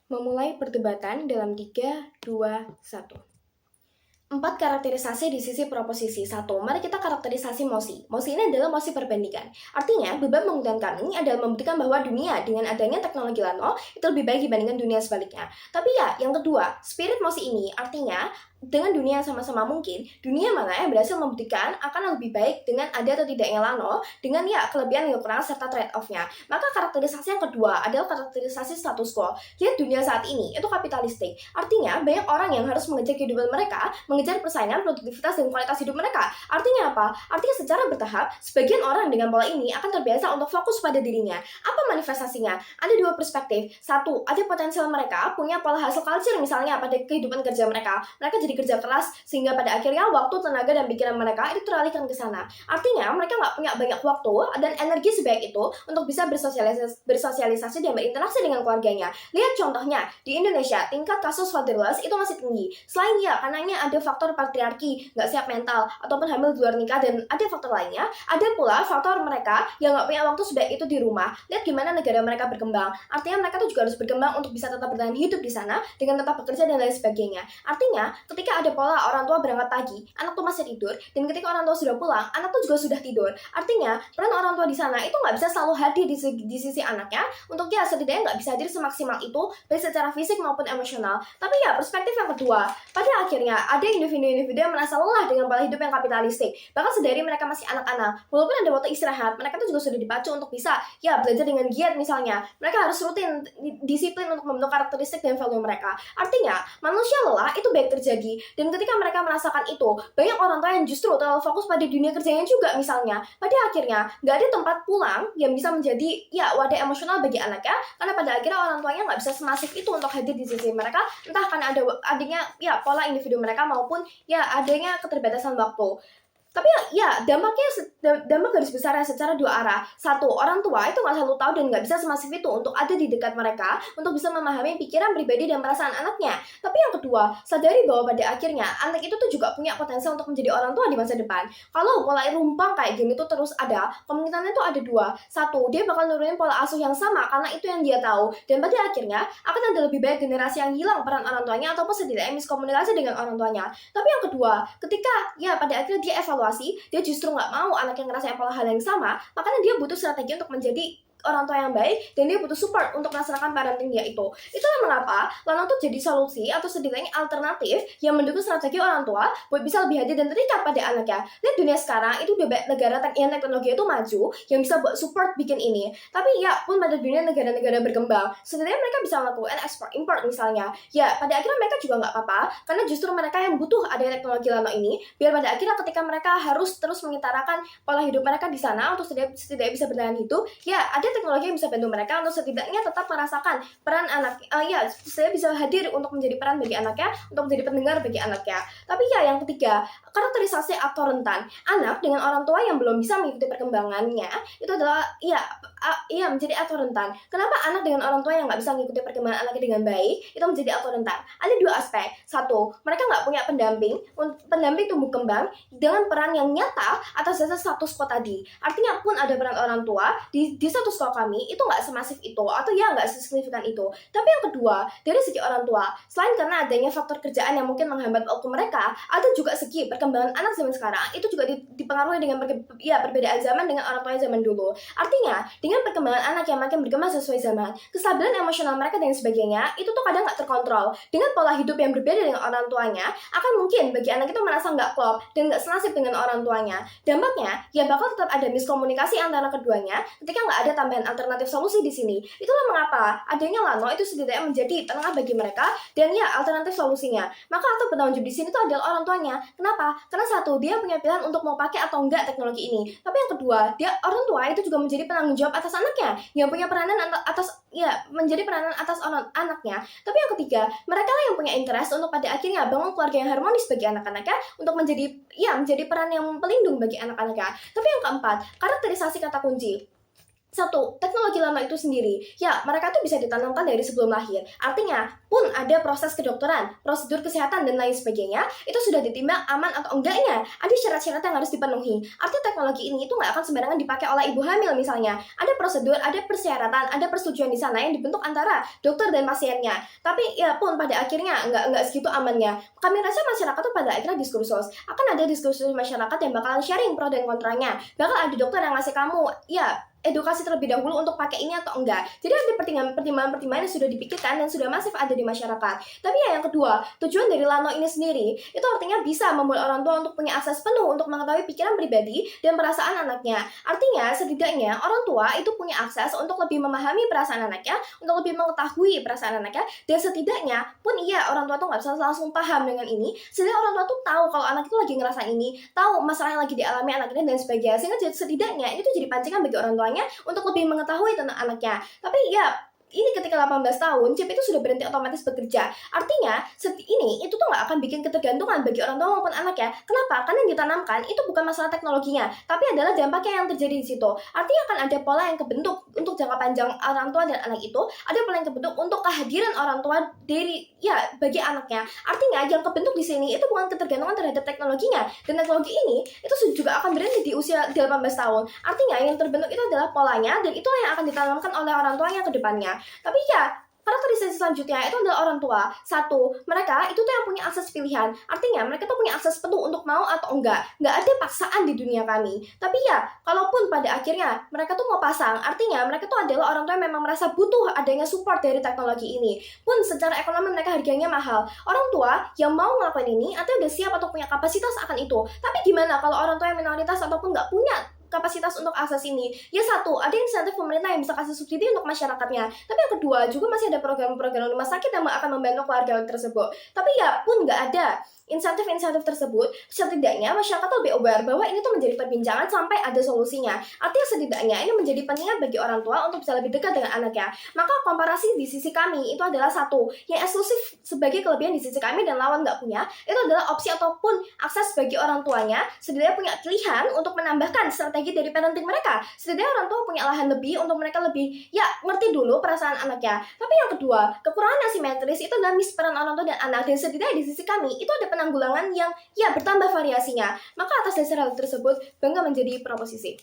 Memulai perdebatan dalam 3, 2, 1. 4 karakterisasi di sisi proposisi. 1. Mari kita karakterisasi mosi. Mosi ini adalah mosi perbandingan. Artinya, beban pembuktian kami adalah membuktikan bahwa dunia dengan adanya teknologi nano itu lebih baik dibandingkan dunia sebaliknya. Tapi ya, yang kedua, spirit mosi ini artinya dengan dunia yang sama-sama mungkin, dunia mana yang berhasil membuktikan akan lebih baik dengan ada atau tidaknya nano, dengan ya kelebihan dan kekurangan serta trade-off-nya. Maka karakterisasi yang kedua adalah karakterisasi status quo. Lihat dunia saat ini, itu kapitalistik. Artinya, banyak orang yang harus mengejar kehidupan mereka, mengejar persaingan, produktivitas, dan kualitas hidup mereka. Artinya apa? Artinya secara bertahap, sebagian orang dengan pola ini akan terbiasa untuk fokus pada dirinya. Apa manifestasinya? Ada dua perspektif. Satu, ada potensial mereka punya pola hasil culture misalnya pada kehidupan kerja mereka. Mereka jadi kerja keras sehingga pada akhirnya waktu, tenaga, dan pikiran mereka itu teralihkan ke sana. Artinya mereka nggak punya banyak waktu dan energi sebaik itu untuk bisa bersosialisasi dan berinteraksi dengan keluarganya. Lihat contohnya, di Indonesia tingkat kasus fatherless itu masih tinggi. Selain ya, karenanya ada faktor patriarki, nggak siap mental, ataupun hamil di luar nikah, dan ada faktor lainnya. Ada pula faktor mereka yang nggak punya waktu sebaik itu di rumah. Lihat gimana negara mereka berkembang. Artinya mereka tuh juga harus berkembang untuk bisa tetap bertahan hidup di sana dengan tetap bekerja dan lain sebagainya. Artinya, ketika ada pola orang tua berangkat pagi, anak tuh masih tidur, dan ketika orang tua sudah pulang, anak tuh juga sudah tidur. Artinya, peran orang tua di sana itu nggak bisa selalu hadir di sisi anaknya, untuk ya setidaknya nggak bisa hadir semaksimal itu, baik secara fisik maupun emosional. Tapi ya, perspektif yang kedua, pada akhirnya ada individu-individu yang merasa lelah dengan pola hidup yang kapitalistik. Bahkan sedari mereka masih anak-anak, walaupun ada waktu istirahat, mereka tuh juga sudah dipacu untuk bisa ya belajar dengan giat misalnya. Mereka harus rutin disiplin untuk membentuk karakteristik dan value mereka. Artinya, manusia lelah itu baik terjadi, dan ketika mereka merasakan itu, banyak orang tua yang justru terlalu fokus pada dunia kerjanya juga misalnya. Pada akhirnya, nggak ada tempat pulang yang bisa menjadi ya wadah emosional bagi anaknya, karena pada akhirnya orang tuanya nggak bisa semasif itu untuk hadir di sisi mereka, entah karena adanya ya pola individu mereka maupun ya adanya keterbatasan waktu. Tapi ya dampak garis besarnya secara dua arah. Satu, orang tua itu nggak selalu tahu dan nggak bisa semasif itu untuk ada di dekat mereka untuk bisa memahami pikiran pribadi dan perasaan anaknya. Tapi yang kedua, sadari bahwa pada akhirnya anak itu tuh juga punya potensi untuk menjadi orang tua di masa depan. Kalau pola rumpang kayak gini tuh terus ada, kemungkinannya tuh ada dua. Satu, dia bakal nurunin pola asuh yang sama karena itu yang dia tahu, dan pada akhirnya akan ada lebih banyak generasi yang hilang peran orang tuanya ataupun setidaknya miskomunikasi dengan orang tuanya. Tapi yang kedua, ketika ya pada akhirnya dia evaluasi, dia justru nggak mau anak yang ngerasain pola hal yang sama, makanya dia butuh strategi untuk menjadi orang tua yang baik, dan dia butuh support untuk melaksanakan parenting dia itu. Itulah mengapa Lano tuh jadi solusi atau setidaknya alternatif yang mendukung strategi orang tua buat bisa lebih hadir dan terikat pada anaknya. Lihat dunia sekarang itu udah banyak negara yang teknologi itu maju yang bisa buat support bikin ini. Tapi ya pun pada dunia negara-negara berkembang, setidaknya mereka bisa melakukan ekspor import misalnya. Ya pada akhirnya mereka juga nggak apa-apa, karena justru mereka yang butuh ada teknologi Lano ini, biar pada akhirnya ketika mereka harus terus mengutarakan pola hidup mereka di sana untuk setidaknya bisa bertahan hidup, ya ada teknologi yang bisa bantu mereka untuk setidaknya tetap merasakan peran anak, saya bisa hadir untuk menjadi peran bagi anaknya, untuk menjadi pendengar bagi anaknya. Tapi ya yang ketiga, karakterisasi aktor rentan. Anak dengan orang tua yang belum bisa mengikuti perkembangannya itu adalah menjadi aktor rentan. Kenapa anak dengan orang tua yang nggak bisa mengikuti perkembangan anaknya dengan baik itu menjadi aktor rentan? Ada dua aspek. Satu, mereka nggak punya pendamping tumbuh kembang dengan peran yang nyata atas dasar status quo tadi. Artinya pun ada peran orang tua di status quo kami itu nggak semasif itu atau ya nggak sesignifikan itu. Tapi yang kedua, dari segi orang tua, selain karena adanya faktor kerjaan yang mungkin menghambat waktu mereka, ada juga segi perkembangan anak zaman sekarang itu juga dipengaruhi dengan perbedaan zaman dengan orang tua zaman dulu. Artinya, dengan perkembangan anak yang makin berkembang sesuai zaman, kestabilan emosional mereka dan sebagainya itu tuh kadang nggak terkontrol. Dengan pola hidup yang berbeda dengan orang tuanya, akan mungkin bagi anak itu merasa nggak klop dan nggak senasib dengan orang tuanya. Dampaknya, ya bakal tetap ada miskomunikasi antara keduanya ketika nggak ada tambahan alternatif solusi di sini. Itulah mengapa adanya Lano itu setidaknya menjadi tengah bagi mereka dan ya alternatif solusinya. Maka aktor bertanggung jawab di sini itu adalah orang tuanya. Kenapa? Karena satu, dia punya pilihan untuk mau pakai atau enggak teknologi ini. Tapi yang kedua, dia orang tua itu juga menjadi penanggung jawab atas anaknya, yang punya peranan menjadi peranan atas anaknya. Tapi yang ketiga, mereka lah yang punya interest untuk pada akhirnya bangun keluarga yang harmonis bagi anak-anaknya, untuk menjadi peran yang pelindung bagi anak-anaknya. Tapi yang keempat, karakterisasi kata kunci. Satu, teknologi Lano itu sendiri, ya mereka tuh bisa ditanamkan dari sebelum lahir. Artinya, pun ada proses kedokteran, prosedur kesehatan, dan lain sebagainya, itu sudah ditimbang aman atau enggaknya. Ada syarat-syarat yang harus dipenuhi. Artinya teknologi ini itu nggak akan sembarangan dipakai oleh ibu hamil misalnya. Ada prosedur, ada persyaratan, ada persetujuan di sana yang dibentuk antara dokter dan pasiennya. Tapi ya pun pada akhirnya nggak segitu amannya. Kami rasa masyarakat tuh pada akhirnya diskursus. Akan ada diskursus masyarakat yang bakalan sharing pro dan kontranya. Bakal ada dokter yang ngasih kamu, ya edukasi terlebih dahulu untuk pakai ini atau enggak. Jadi ada pertimbangan yang sudah dipikirkan dan sudah masif ada di masyarakat. Tapi ya yang kedua, tujuan dari Lano ini sendiri itu artinya bisa membuat orang tua untuk punya akses penuh untuk mengetahui pikiran pribadi dan perasaan anaknya. Artinya setidaknya orang tua itu punya akses untuk lebih memahami perasaan anaknya, untuk lebih mengetahui perasaan anaknya, dan setidaknya pun iya orang tua tuh nggak bisa langsung paham dengan ini, setidaknya orang tua tuh tahu kalau anak itu lagi ngerasain ini, tahu masalah yang lagi dialami anaknya dan sebagainya, sehingga setidaknya itu jadi pancingan bagi orang tuanya untuk lebih mengetahui tentang anaknya. Tapi ya ini ketika 18 tahun, chip itu sudah berhenti otomatis bekerja. Artinya, ini itu tuh nggak akan bikin ketergantungan bagi orang tua maupun anak ya. Kenapa? Karena yang ditanamkan itu bukan masalah teknologinya, tapi adalah dampaknya yang terjadi di situ. Artinya akan ada pola yang kebentuk untuk jangka panjang orang tua dan anak itu, ada pola yang kebentuk untuk kehadiran orang tua bagi anaknya. Artinya yang kebentuk di sini itu bukan ketergantungan terhadap teknologinya, dan teknologi ini itu juga akan berhenti di usia 18 tahun. Artinya yang terbentuk itu adalah polanya, dan itulah yang akan ditanamkan oleh orang tuanya ke depannya. Tapi ya, karakteristik selanjutnya itu adalah orang tua. Satu, mereka itu tuh yang punya akses pilihan. Artinya mereka tuh punya akses penuh untuk mau atau enggak. Nggak ada paksaan di dunia kami. Tapi ya, kalaupun pada akhirnya mereka tuh mau pasang, artinya mereka tuh adalah orang tua yang memang merasa butuh adanya support dari teknologi ini. Pun secara ekonomi mereka harganya mahal. Orang tua yang mau ngelakuin ini atau udah siap atau punya kapasitas akan itu. Tapi gimana kalau orang tua yang minoritas ataupun nggak punya kapasitas untuk akses ini? Ya satu, ada insentif pemerintah yang bisa kasih subsidi untuk masyarakatnya. Tapi yang kedua, juga masih ada program-program rumah sakit yang akan membantu keluarga tersebut. Tapi ya pun nggak ada insentif-insentif tersebut, setidaknya masyarakat lebih aware bahwa ini tuh menjadi perbincangan sampai ada solusinya. Artinya setidaknya ini menjadi pengingat bagi orang tua untuk bisa lebih dekat dengan anaknya. Maka komparasi di sisi kami itu adalah satu, yang eksklusif sebagai kelebihan di sisi kami dan lawan nggak punya, itu adalah opsi ataupun akses bagi orang tuanya, setidaknya punya pilihan untuk menambahkan strategi dari parenting mereka. Setidaknya orang tua punya lahan lebih untuk mereka lebih, ngerti dulu perasaan anaknya. Tapi yang kedua, kekurangan asimetris itu adalah misperan orang tua dan anak, dan setidaknya di sisi kami itu ada penanggulangan yang bertambah variasinya. Maka atas dasar hal tersebut, Bangga menjadi proposisi.